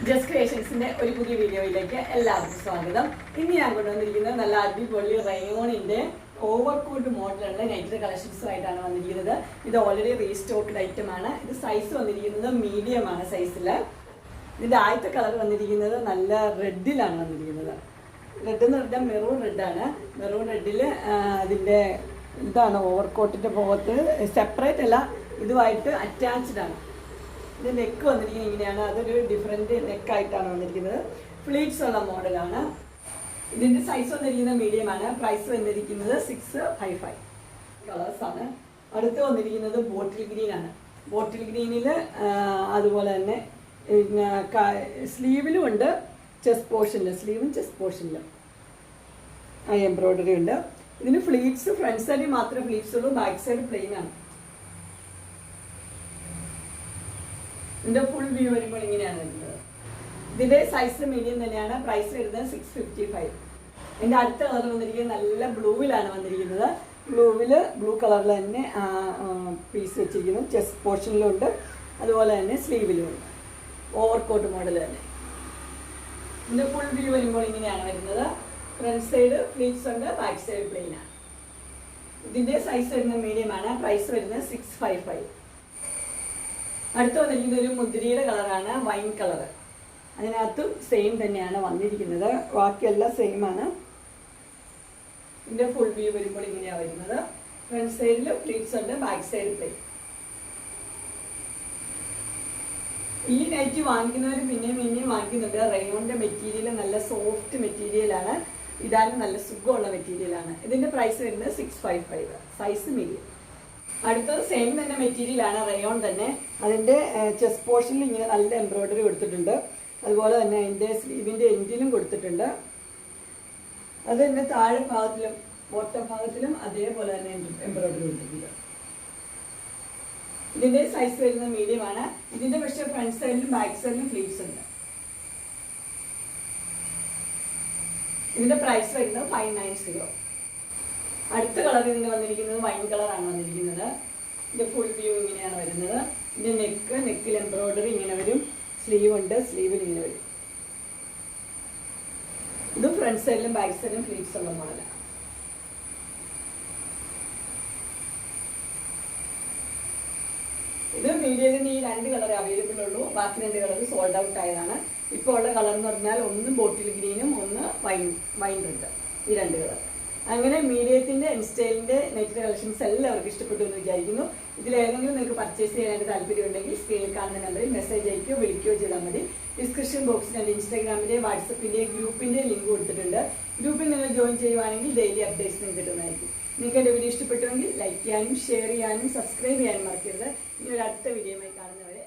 Just ക്രിയേഷൻസിന്റെ ഒരു പുതിയ വീഡിയോയിലേക്ക് എല്ലാവർക്കും സ്വാഗതം. ഇന്ന് ഞാൻ കൊണ്ടുവന്നിരിക്കുന്നത് നല്ല അടിപൊളി റയോണിന്റെ ഓവർകോട്ട് മോഡലുള്ള നൈറ്റ് കളക്ഷൻസുമായിട്ടാണ് വന്നിരിക്കുന്നത്. ഇത് ഓൾറെഡി റീസ്റ്റോക്ക്ഡ് ഐറ്റം ആണ്. ഇത് സൈസ് വന്നിരിക്കുന്നത് മീഡിയം ആണ് സൈസിൽ. ഇതിന്റെ ആദ്യത്തെ കളർ വന്നിരിക്കുന്നത് നല്ല റെഡിലാണ് വന്നിരിക്കുന്നത്. റെഡ് എന്ന് പറഞ്ഞാൽ മെറൂൺ റെഡാണ്. മെറൂൺ റെഡിൽ അതിൻ്റെ ഇതാണ് ഓവർകോട്ടിൻ്റെ ഭാഗത്ത് സെപ്പറേറ്റ് അല്ല, ഇതുമായിട്ട് അറ്റാച്ച്ഡ് ആണ്. ഇത് നെക്ക് വന്നിരിക്കുന്നത് ഇങ്ങനെയാണ്. അതൊരു ഡിഫറെൻറ്റ് നെക്കായിട്ടാണ് വന്നിരിക്കുന്നത്. ഫ്ലീറ്റ്സ് ഉള്ള മോഡലാണ്. ഇതിൻ്റെ സൈസ് വന്നിരിക്കുന്നത് മീഡിയം ആണ്. പ്രൈസ് വന്നിരിക്കുന്നത് 655. കളേഴ്സാണ്. അടുത്ത് വന്നിരിക്കുന്നത് ബോട്ടിൽ ഗ്രീൻ ആണ്. ബോട്ടിൽ ഗ്രീനിൽ അതുപോലെ തന്നെ സ്ലീവിലും ഉണ്ട്, ചെസ്റ്റ് പോർഷനിലും, സ്ലീവും ചെസ്റ്റ് പോർഷനിലും എംബ്രോയിഡറി ഉണ്ട്. ഇതിന് ഫ്ലീറ്റ്സ് ഫ്രണ്ട് സൈഡിൽ മാത്രമേ ഫ്ലീറ്റ്സ് ഉള്ളൂ, ബാക്ക് സൈഡ് പ്ലെയിൻ ആണ്. ഇതിന്റെ ഫുൾ വ്യൂ വരുമ്പോൾ ഇങ്ങനെയാണ് വരുന്നത്. ഇതിന്റെ സൈസ് മീഡിയം തന്നെയാണ്. പ്രൈസ് വരുന്നത് 655. ഇതിന്റെ അടുത്ത കളർ വന്നിരിക്കുന്നത് നല്ല ബ്ലൂവിലാണ് വന്നിരിക്കുന്നത്. ബ്ലൂ കളറിൽ തന്നെ പീസ് വെച്ചിരിക്കുന്നു. ചെസ്റ്റ് പോർഷനിലുണ്ട്, അതുപോലെ തന്നെ സ്ലീവിലും ഉണ്ട്. ഓവർകോട്ട് മോഡൽ തന്നെ. ഇതിന്റെ ഫുൾ വ്യൂ വരുമ്പോൾ ഇങ്ങനെയാണ് വരുന്നത്. ഫ്രണ്ട് സൈഡ് ഫ്ലീറ്റ്സ് ഉണ്ട്, ബാക്ക് സൈഡ് പ്ലെയിൻ ആണ്. ഇതിന്റെ സൈസ് വരുന്നത് മീഡിയം ആണ്. പ്രൈസ് വരുന്നത് 655. അടുത്ത് വന്നിരിക്കുന്നത് ഒരു മുന്തിരിയുടെ കളറാണ്, വൈൻ കളർ. അതിനകത്തും സെയിം തന്നെയാണ് വന്നിരിക്കുന്നത്. ബാക്കിയെല്ലാം സെയിം ആണ്. ഇതിന്റെ ഫുൾ വ്യൂ വരുമ്പോൾ ഇങ്ങനെയാണ് വരുന്നത്. ഫ്രണ്ട് സൈഡിൽ ഫ്ലീറ്റ്സ് ഉണ്ട്, ബാക്ക് സൈഡ് പ്ലെയിൻ. ഈ നൈറ്റ് വാങ്ങിക്കുന്നവർ പിന്നെയും വാങ്ങിക്കുന്നുണ്ട്. റയോണിന്റെ മെറ്റീരിയൽ നല്ല സോഫ്റ്റ് മെറ്റീരിയലാണ്. ഇടാനും നല്ല സുഖമുള്ള മെറ്റീരിയലാണ്. ഇതിന്റെ പ്രൈസ് വരുന്നത് 655. Size medium. അടുത്തത് സെയിം തന്നെ മെറ്റീരിയലാണ്, റയോൺ തന്നെ. അതിൻ്റെ ചെസ്റ്റ് പോർഷനിൽ ഇങ്ങനെ നല്ല എംബ്രോയിഡറി കൊടുത്തിട്ടുണ്ട്. അതുപോലെ തന്നെ അതിൻ്റെ സ്ലീവിൻ്റെ എൻഡിലും കൊടുത്തിട്ടുണ്ട്. അത് തന്നെ താഴെ ഭാഗത്തിലും ബോട്ടം ഭാഗത്തിലും അതേപോലെ തന്നെ എംബ്രോയിഡറി കൊടുത്തിട്ടുണ്ട്. ഇതിൻ്റെ സൈസ് വരുന്നത് മീഡിയം ആണ്. ഇതിൻ്റെ പക്ഷേ ഫ്രണ്ട് സൈഡിലും ബാക്ക് സൈഡിലും ഫ്ലീറ്റ്സ് ഉണ്ട്. ഇതിൻ്റെ പ്രൈസ് വരുന്നത് 590. അടുത്ത കളർ ഇതിന് വന്നിരിക്കുന്നത് വൈൻ കളറാണ് വന്നിരിക്കുന്നത്. ഇതിൻ്റെ ഫുൾ വ്യൂ ഇങ്ങനെയാണ് വരുന്നത്. ഇതിൻ്റെ നെക്കിൽ എംബ്രോയിഡറി ഇങ്ങനെ വരും. സ്ലീവ് ഉണ്ട്, സ്ലീവിൽ ഇങ്ങനെ വരും. ഇത് ഫ്രണ്ട് സൈഡിലും ബാക്ക് സൈഡിലും ഫ്ലീറ്റ്സ് ഉള്ള മോഡലാണ്. ഇത് മീഡിയത്തിന് ഈ 2 കളർ അവൈലബിൾ ഉള്ളൂ. ബാക്കി 2 കളർ സോൾഡ് ഔട്ട് ആയതാണ്. ഇപ്പോൾ ഉള്ള കളർ എന്ന് പറഞ്ഞാൽ ഒന്ന് ബോട്ടിൽ ഗ്രീനും ഒന്ന് വൈൻ റെഡ്. ഈ 2 കളർ. അങ്ങനെ മീഡിയത്തിൻ്റെ ഇൻസ്റ്റൈലിൻ്റെ നെറ്റ് കളക്ഷൻസ് എല്ലാവർക്കും ഇഷ്ടപ്പെട്ടു എന്ന് വിചാരിക്കുന്നു. ഇതിലേതെങ്കിലും നിങ്ങൾക്ക് പർച്ചേസ് ചെയ്യാനായിട്ട് താല്പര്യമുണ്ടെങ്കിൽ സ്ക്രീനിൽ കാണുന്ന നമ്പറിൽ മെസ്സേജ് അയക്കുകയോ വിളിക്കുകയോ ചെയ്താൽ മതി. ഡിസ്ക്രിപ്ഷൻ ബോക്സിൽ എൻ്റെ ഇൻസ്റ്റാഗ്രാമിൻ്റെ വാട്സപ്പിൻ്റെ ഗ്രൂപ്പിൻ്റെ ലിങ്ക് കൊടുത്തിട്ടുണ്ട്. ഗ്രൂപ്പിൽ നിങ്ങൾ ജോയിൻ ചെയ്യുവാണെങ്കിൽ ഡെയിലി അപ്ഡേറ്റ്സ് നിങ്ങൾക്ക് കിട്ടുന്നതായിരിക്കും. നിങ്ങൾക്ക് എൻ്റെ വീഡിയോ ഇഷ്ടപ്പെട്ടുവെങ്കിൽ ലൈക്ക് ചെയ്യാനും ഷെയർ ചെയ്യാനും സബ്സ്ക്രൈബ് ചെയ്യാനും മറക്കരുത്. ഇനി ഒരു അടുത്ത വീഡിയോയുമായി കാണുന്നവരെ